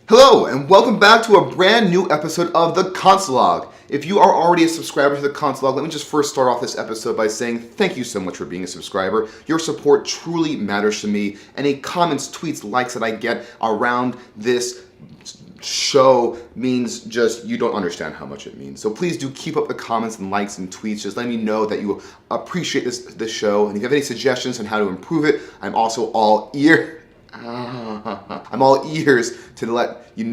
Hello, and welcome back to a brand new episode of the Consulog. If you are already a subscriber to the Consulog, let me just first start off this episode by saying thank you so much for being a subscriber. Your support truly matters to me. Any comments, tweets, likes that I get around this show means just you don't understand how much it means. So please do keep up the comments and likes and tweets. Just let me know that you appreciate this show. And if you have any suggestions on how to improve it, I'm also all ears. I'm all ears to let you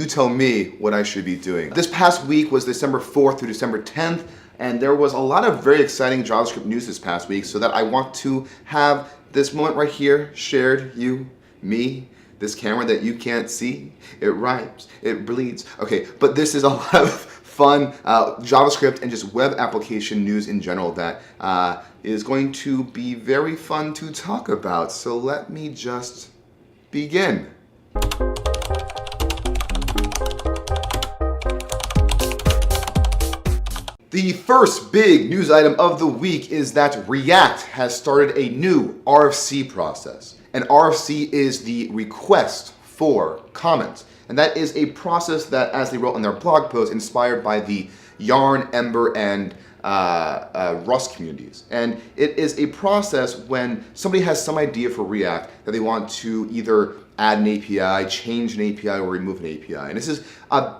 tell me what I should be doing. This past week was December 4th through December 10th, and there was a lot of very exciting JavaScript news this past week, so that I want to have this moment right here shared, me, this camera that you can't see. It rhymes, it bleeds. Okay, but this is a lot of fun JavaScript and just web application news in general that is going to be very fun to talk about. So let me just begin. The first big news item of the week is that React has started a new RFC process. And RFC is the request for comments. And that is a process that, as they wrote in their blog post, inspired by the Yarn, Ember, and Rust communities. And it is a process when somebody has some idea for React that they want to either add an API, change an API, or remove an API. And this is an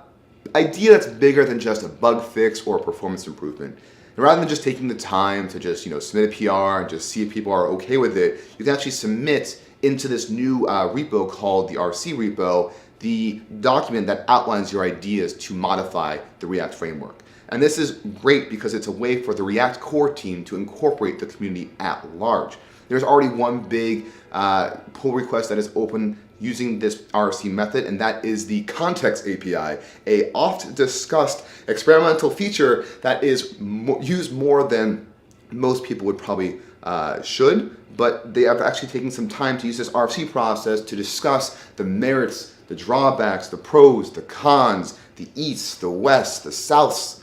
idea that's bigger than just a bug fix or a performance improvement. And rather than just taking the time to just submit a PR and just see if people are okay with it, you can actually submit into this new repo called the RFC repo the document that outlines your ideas to modify the React framework. And this is great because it's a way for the React core team to incorporate the community at large. There's already one big pull request that is open using this RFC method, and that is the context API, a oft discussed experimental feature that is used more than most people would probably should, but they have actually taken some time to use this RFC process to discuss the merits, the drawbacks, the pros, the cons, the east, the west, the souths,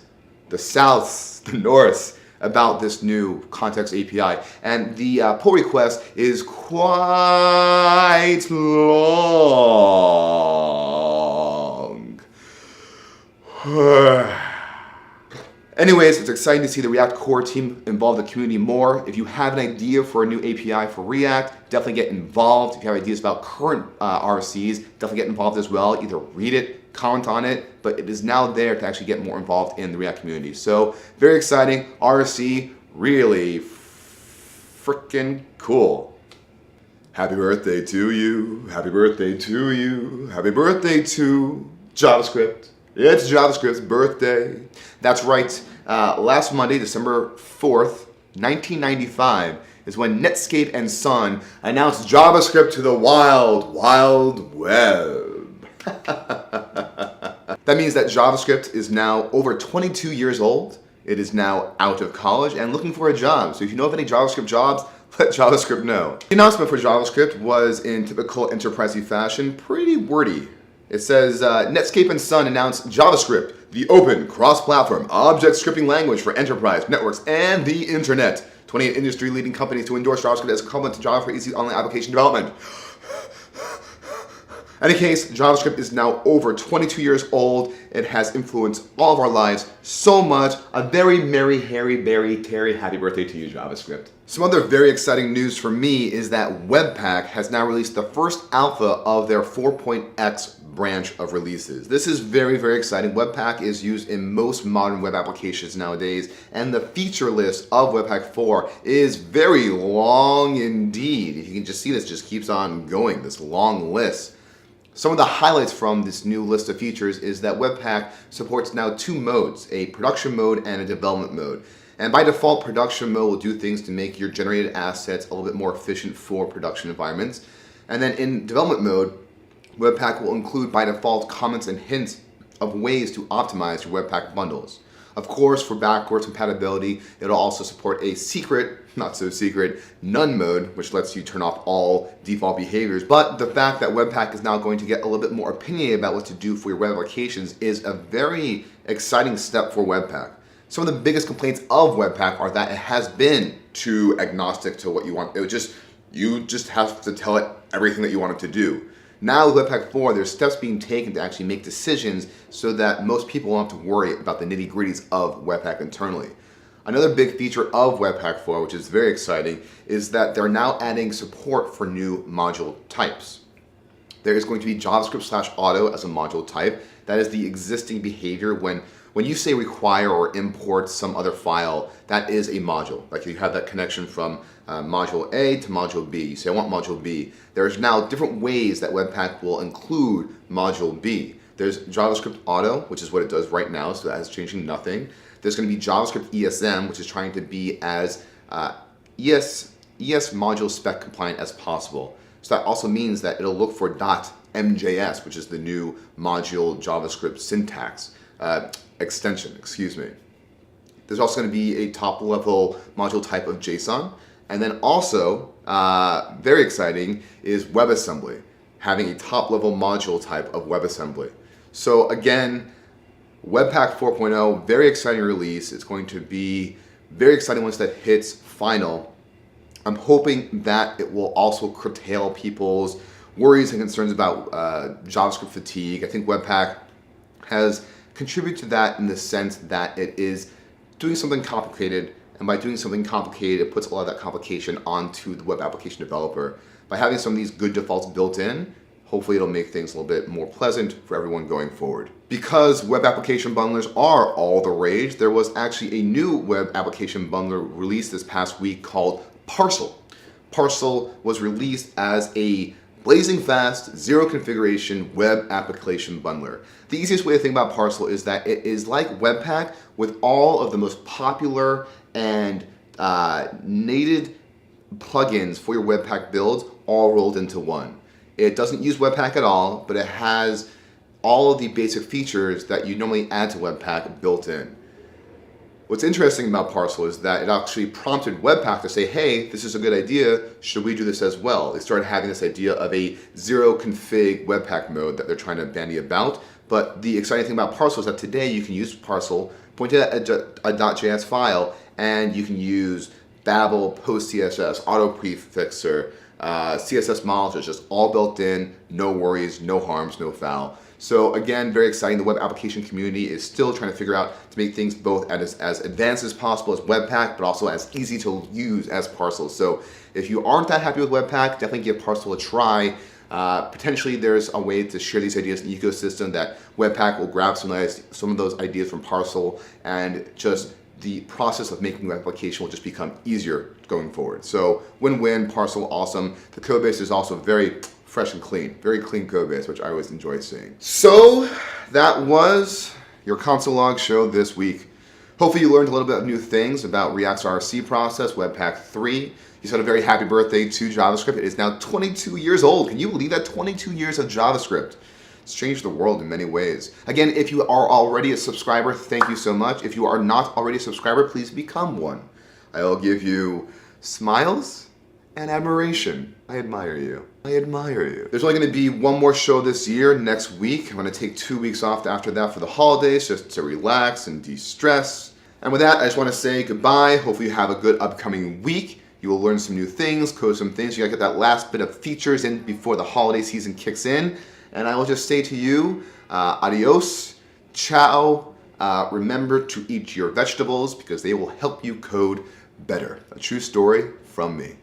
the norths about this new context API. And the pull request is quite long. Anyways, it's exciting to see the React core team involve the community more. If you have an idea for a new API for React, definitely get involved. If you have ideas about current RFCs, definitely get involved as well. Either read it, comment on it, but it is now there to actually get more involved in the React community. So very exciting. RFC, really freaking cool. Happy birthday to you. Happy birthday to you. Happy birthday to JavaScript. It's JavaScript's birthday. That's right. Last Monday, December 4th, 1995, is when Netscape and Sun announced JavaScript to the wild, wild web. That means that JavaScript is now over 22 years old. It is now out of college and looking for a job. So if you know of any JavaScript jobs, let JavaScript know. The announcement for JavaScript was in typical enterprise-y fashion, pretty wordy. It says, Netscape and Sun announced JavaScript, the open, cross-platform, object scripting language for enterprise, networks, and the internet. 28 industry-leading companies to endorse JavaScript as a complement to Java for easy online application development. In any case, JavaScript is now over 22 years old. It has influenced all of our lives so much. A very merry, hairy, berry, Terry, happy birthday to you, JavaScript. Some other very exciting news for me is that Webpack has now released the first alpha of their 4.x branch of releases. This is very, very exciting. Webpack is used in most modern web applications nowadays, and the feature list of Webpack 4 is very long indeed. If you can just see this, just keeps on going, this long list. Some of the highlights from this new list of features is that Webpack supports now two modes, a production mode and a development mode. And by default, production mode will do things to make your generated assets a little bit more efficient for production environments. And then in development mode, Webpack will include by default comments and hints of ways to optimize your Webpack bundles. Of course, for backwards compatibility, it'll also support a secret, not so secret, none mode, which lets you turn off all default behaviors. But the fact that Webpack is now going to get a little bit more opinionated about what to do for your web applications is a very exciting step for Webpack. Some of the biggest complaints of Webpack are that it has been too agnostic to what you want. You just have to tell it everything that you want it to do. Now with Webpack 4, there's steps being taken to actually make decisions so that most people won't have to worry about the nitty-gritties of Webpack internally. Another big feature of Webpack 4, which is very exciting, is that they're now adding support for new module types. There is going to be JavaScript/auto as a module type. That is the existing behavior when you say require or import some other file, that is a module. Like you have that connection from module A to module B. You say, I want module B. There's now different ways that Webpack will include module B. There's JavaScript auto, which is what it does right now, so that is changing nothing. There's going to be JavaScript ESM, which is trying to be as ES module spec compliant as possible. So that also means that it'll look for .mjs, which is the new module JavaScript syntax extension, excuse me. There's also going to be a top-level module type of JSON. And then also, very exciting, is WebAssembly, having a top-level module type of WebAssembly. So again, Webpack 4.0, very exciting release. It's going to be very exciting once that hits final. I'm hoping that it will also curtail people's worries and concerns about JavaScript fatigue. I think Webpack has contributed to that in the sense that it is doing something complicated, and by doing something complicated, it puts a lot of that complication onto the web application developer. By having some of these good defaults built in, hopefully it'll make things a little bit more pleasant for everyone going forward. Because web application bundlers are all the rage, there was actually a new web application bundler released this past week called Parcel. Parcel was released as a blazing fast, zero configuration web application bundler. The easiest way to think about Parcel is that it is like Webpack with all of the most popular and native plugins for your Webpack builds all rolled into one. It doesn't use Webpack at all, but it has all of the basic features that you normally add to Webpack built in. What's interesting about Parcel is that it actually prompted Webpack to say, hey, this is a good idea, should we do this as well? They started having this idea of a zero config Webpack mode that they're trying to bandy about. But the exciting thing about Parcel is that today you can use Parcel, point it at a .js file, and you can use Babel, PostCSS, Auto Prefixer, CSS models are just all built in, no worries, no harms, no foul. So again, very exciting. The web application community is still trying to figure out to make things both as advanced as possible as Webpack, but also as easy to use as Parcel. So if you aren't that happy with Webpack, definitely give Parcel a try. Potentially there's a way to share these ideas in the ecosystem that Webpack will grab some of those ideas from Parcel, and just the process of making the application will just become easier going forward. So win-win, Parcel awesome. The code base is also very fresh and clean, very clean code base, which I always enjoy seeing. So that was your console log show this week. Hopefully you learned a little bit of new things about React's RFC process, Webpack 3. You said a very happy birthday to JavaScript. It is now 22 years old. Can you believe that? 22 years of JavaScript. It's changed the world in many ways. Again, if you are already a subscriber, thank you so much. If you are not already a subscriber, please become one. I'll give you smiles and admiration. I admire you. I admire you. There's only going to be one more show this year, next week. I'm going to take 2 weeks off after that for the holidays, just to relax and de-stress. And with that, I just want to say goodbye. Hopefully you have a good upcoming week. You will learn some new things, code some things. You got to get that last bit of features in before the holiday season kicks in. And I will just say to you, adios, ciao. Remember to eat your vegetables because they will help you code better. A true story from me.